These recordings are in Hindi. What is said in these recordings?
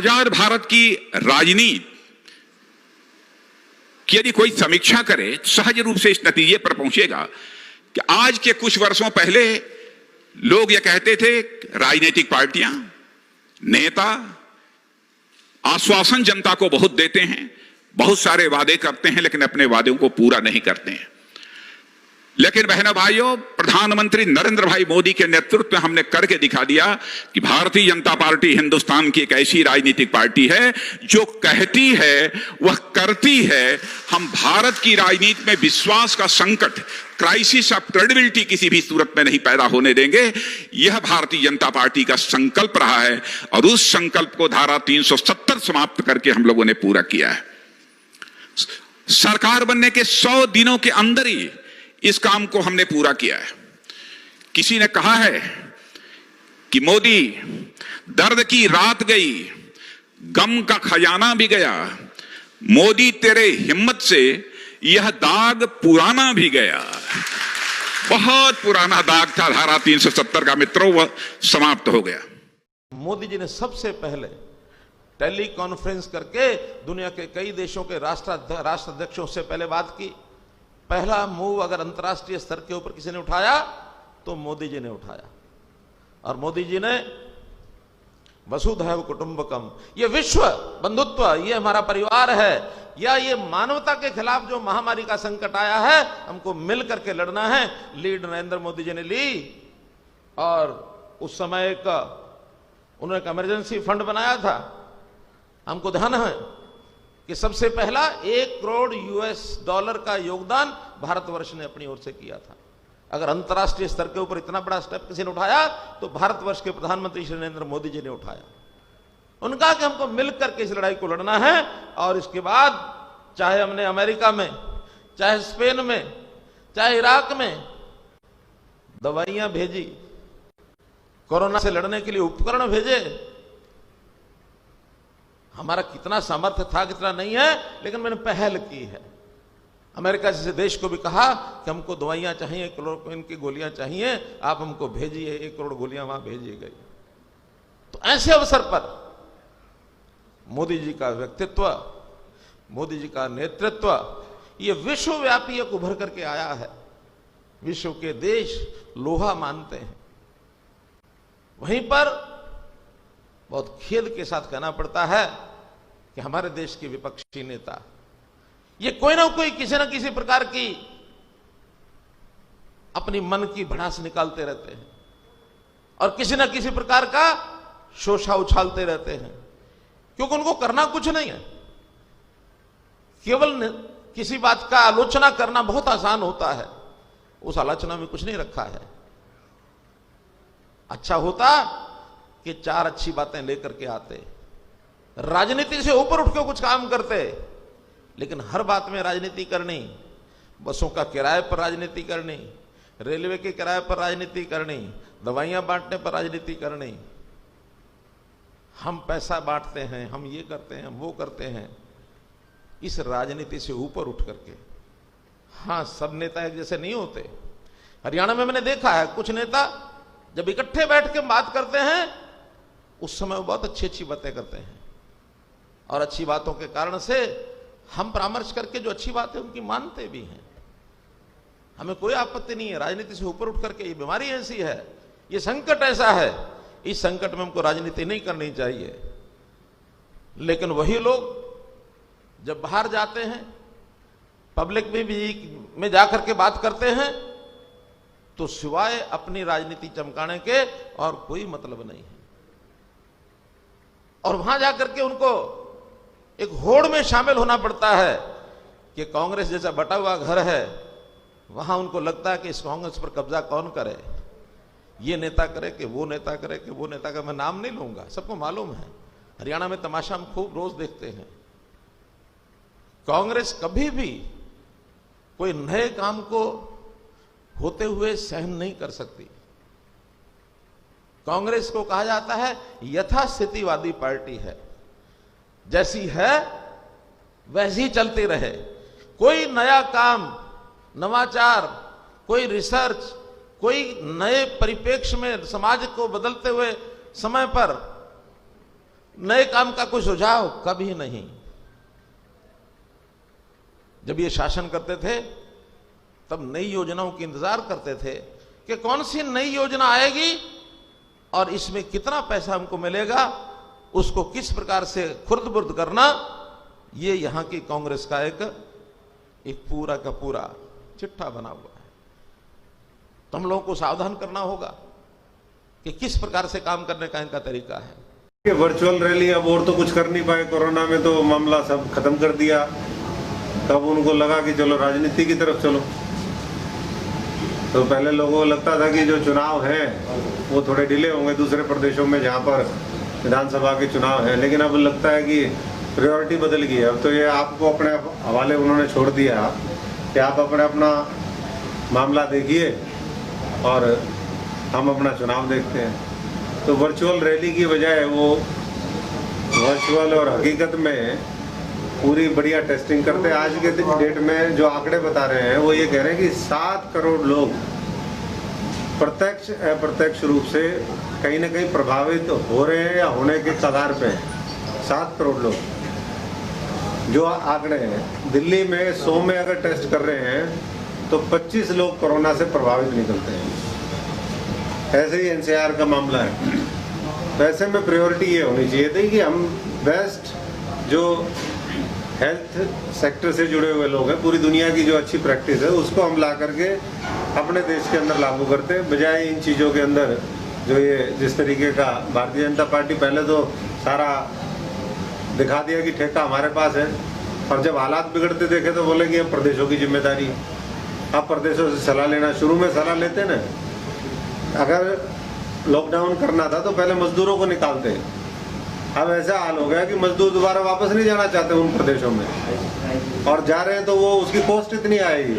आजाद भारत की राजनीति की यदि कोई समीक्षा करे सहज रूप से इस नतीजे पर पहुंचेगा कि आज के कुछ वर्षों पहले लोग यह कहते थे राजनीतिक पार्टियां, नेता आश्वासन जनता को बहुत देते हैं, बहुत सारे वादे करते हैं, लेकिन अपने वादों को पूरा नहीं करते हैं। लेकिन बहनों भाइयों, प्रधानमंत्री नरेंद्र भाई मोदी के नेतृत्व में हमने करके दिखा दिया कि भारतीय जनता पार्टी हिंदुस्तान की एक ऐसी राजनीतिक पार्टी है जो कहती है वह करती है। हम भारत की राजनीति में विश्वास का संकट, क्राइसिस ऑफ क्रेडिबिलिटी किसी भी सूरत में नहीं पैदा होने देंगे। यह भारतीय जनता पार्टी का संकल्प रहा है और उस संकल्प को धारा 370 समाप्त करके हम लोगों ने पूरा किया है। सरकार बनने के 100 दिनों के अंदर ही इस काम को हमने पूरा किया है। किसी ने कहा है कि मोदी, दर्द की रात गई, गम का खजाना भी गया, मोदी तेरे हिम्मत से यह दाग पुराना भी गया। बहुत पुराना दाग था धारा 370 का मित्रों, वह समाप्त हो गया। मोदी जी ने सबसे पहले टेली कॉन्फ्रेंस करके दुनिया के कई देशों के राष्ट्राध्यक्षों से पहले बात की। पहला मूव अगर अंतर्राष्ट्रीय स्तर के ऊपर किसी ने उठाया तो मोदी जी ने उठाया, और मोदी जी ने वसुधैव कुटुंबकम, ये विश्व बंधुत्व, ये हमारा परिवार है, या ये मानवता के खिलाफ जो महामारी का संकट आया है, हमको मिल करके लड़ना है, लीड नरेंद्र मोदी जी ने ली। और उस समय उन्होंने एक इमरजेंसी फंड बनाया था। हमको ध्यान है कि सबसे पहला $1 करोड़ का योगदान भारतवर्ष ने अपनी ओर से किया था। अगर अंतर्राष्ट्रीय स्तर के ऊपर इतना बड़ा स्टेप किसी ने उठाया तो भारतवर्ष के प्रधानमंत्री श्री नरेंद्र मोदी जी ने उठाया। उनका कि हमको मिलकर के इस लड़ाई को लड़ना है। और इसके बाद चाहे हमने अमेरिका में, चाहे स्पेन में, चाहे इराक में दवाइयां भेजी, कोरोना से लड़ने के लिए उपकरण भेजे। हमारा कितना सामर्थ्य था कितना नहीं है, लेकिन मैंने पहल की है। अमेरिका जैसे देश को भी कहा कि हमको दवाइयां चाहिए, क्लोरोक्विन की गोलियां चाहिए, आप हमको भेजिए, 1 करोड़ गोलियां वहां भेजी गई। तो ऐसे अवसर पर मोदी जी का व्यक्तित्व, मोदी जी का नेतृत्व, ये विश्वव्यापी एक उभर करके आया है। विश्व के देश लोहा मानते हैं। वहीं पर बहुत खेद के साथ कहना पड़ता है कि हमारे देश के विपक्षी नेता ये कोई ना कोई किसी ना किसी प्रकार की अपनी मन की भड़ास निकालते रहते हैं और किसी ना किसी प्रकार का शोषा उछालते रहते हैं, क्योंकि उनको करना कुछ नहीं है। केवल किसी बात का आलोचना करना बहुत आसान होता है, उस आलोचना में कुछ नहीं रखा है। अच्छा होता कि 4 अच्छी बातें लेकर के आते, राजनीति से ऊपर उठ के कुछ काम करते, लेकिन हर बात में राजनीति करनी, बसों का किराए पर राजनीति करनी, रेलवे के किराए पर राजनीति करनी, दवाइयां बांटने पर राजनीति करनी, हम पैसा बांटते हैं, हम ये करते हैं, हम वो करते हैं। इस राजनीति से ऊपर उठ करके, हाँ सब नेता एक जैसे नहीं होते। हरियाणा में मैंने देखा है कुछ नेता जब इकट्ठे बैठ के बात करते हैं उस समय वो बहुत अच्छी अच्छी बातें करते हैं, और अच्छी बातों के कारण से हम परामर्श करके जो अच्छी बात है उनकी मानते भी हैं। हमें कोई आपत्ति नहीं है। राजनीति से ऊपर उठ करके, ये बीमारी ऐसी है, ये संकट ऐसा है, इस संकट में हमको राजनीति नहीं करनी चाहिए। लेकिन वही लोग जब बाहर जाते हैं, पब्लिक में जाकर के बात करते हैं, तो सिवाय अपनी राजनीति चमकाने के और कोई मतलब नहीं है। और वहां जाकर के उनको एक होड़ में शामिल होना पड़ता है कि कांग्रेस जैसा बटा हुआ घर है, वहां उनको लगता है कि इस कांग्रेस पर कब्जा कौन करे, ये नेता करे कि वो नेता करे कि वो नेता का मैं नाम नहीं लूंगा, सबको मालूम है। हरियाणा में तमाशा हम खूब रोज देखते हैं। कांग्रेस कभी भी कोई नए काम को होते हुए सहन नहीं कर सकती। कांग्रेस को कहा जाता है यथास्थितिवादी पार्टी है, जैसी है वैसी चलती रहे। कोई नया काम, नवाचार, कोई रिसर्च, कोई नए परिप्रेक्ष्य में समाज को बदलते हुए समय पर नए काम का कोई सुझाव कभी नहीं। जब ये शासन करते थे तब नई योजनाओं की इंतजार करते थे कि कौन सी नई योजना आएगी और इसमें कितना पैसा हमको मिलेगा, उसको किस प्रकार से खुर्द-बुर्द करना, ये यहां की कांग्रेस का एक पूरा का पूरा चिट्ठा बना हुआ है। तो हम लोगों को सावधान करना होगा कि किस प्रकार से काम करने का इनका तरीका है। वर्चुअल रैली अब और तो कुछ कर नहीं पाए, कोरोना में तो मामला सब खत्म कर दिया। तब उनको लगा कि चलो राजनीति की तरफ चलो। तो पहले लोगों को लगता था कि जो चुनाव है वो थोड़े डिले होंगे दूसरे प्रदेशों में जहाँ पर विधानसभा के चुनाव है, लेकिन अब लगता है कि प्रायोरिटी बदल गई है। अब तो ये आपको अपने हवाले उन्होंने छोड़ दिया कि आप अपना मामला देखिए और हम अपना चुनाव देखते हैं। तो वर्चुअल रैली की बजाय वो वर्चुअल और हकीकत में पूरी बढ़िया टेस्टिंग करते हैं। आज के डेट में जो आंकड़े बता रहे हैं वो ये कह रहे हैं कि 7 करोड़ लोग प्रत्यक्ष अप्रत्यक्ष रूप से कहीं ना कहीं प्रभावित हो रहे हैं या होने के कगार पे हैं। 7 करोड़ लोग जो आंकड़े हैं। दिल्ली में 100 में अगर टेस्ट कर रहे हैं तो 25 लोग कोरोना से प्रभावित निकलते हैं। ऐसे ही एनसीआर का मामला है। तो ऐसे में प्रायोरिटी ये होनी चाहिए थी कि हम बेस्ट जो हेल्थ सेक्टर से जुड़े हुए लोग हैं, पूरी दुनिया की जो अच्छी प्रैक्टिस है उसको हम ला करके अपने देश के अंदर लागू करते हैं, बजाय इन चीज़ों के अंदर जो ये जिस तरीके का भारतीय जनता पार्टी पहले तो सारा दिखा दिया कि ठेका हमारे पास है, और जब हालात बिगड़ते देखे तो बोले कि अब प्रदेशों की जिम्मेदारी है। अब प्रदेशों से सलाह लेना, शुरू में सलाह लेते ना, अगर लॉकडाउन करना था तो पहले मजदूरों को निकालते। अब ऐसा हाल हो गया कि मजदूर दोबारा वापस नहीं जाना चाहते उन प्रदेशों में, और जा रहे हैं तो वो उसकी कॉस्ट इतनी आएगी।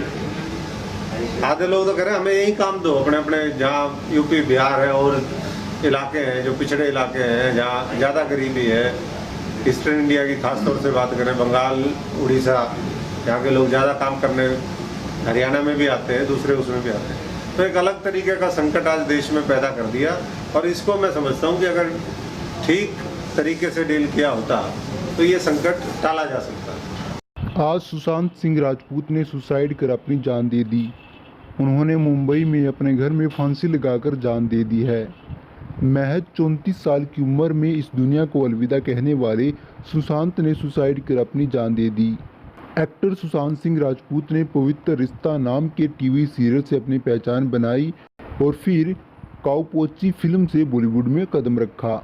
आधे लोग तो कह रहे हैं हमें यही काम दो, अपने अपने जहाँ यूपी बिहार है और इलाके हैं जो पिछड़े इलाके हैं जहाँ ज़्यादा गरीबी है, ईस्टर्न इंडिया की खास तौर से बात करें, बंगाल उड़ीसा, यहाँ के लोग ज़्यादा काम करने हरियाणा में भी आते हैं, दूसरे उसमें भी आते हैं। तो एक अलग तरीके का संकट आज देश में पैदा कर दिया, और इसको मैं समझता हूँ कि अगर ठीक तरीके से डील किया होता तो ये संकट टाला जा सकता। आज सुशांत सिंह राजपूत ने सुसाइड कर अपनी जान दे दी। उन्होंने मुंबई में अपने घर में फांसी लगाकर जान दे दी है। महज 34 साल की उम्र में इस दुनिया को अलविदा कहने वाले सुशांत ने सुसाइड कर अपनी जान दे दी। एक्टर सुशांत सिंह राजपूत ने पवित्र रिश्ता नाम के टीवी सीरियल से अपनी पहचान बनाई और फिर काउपोची फिल्म से बॉलीवुड में कदम रखा।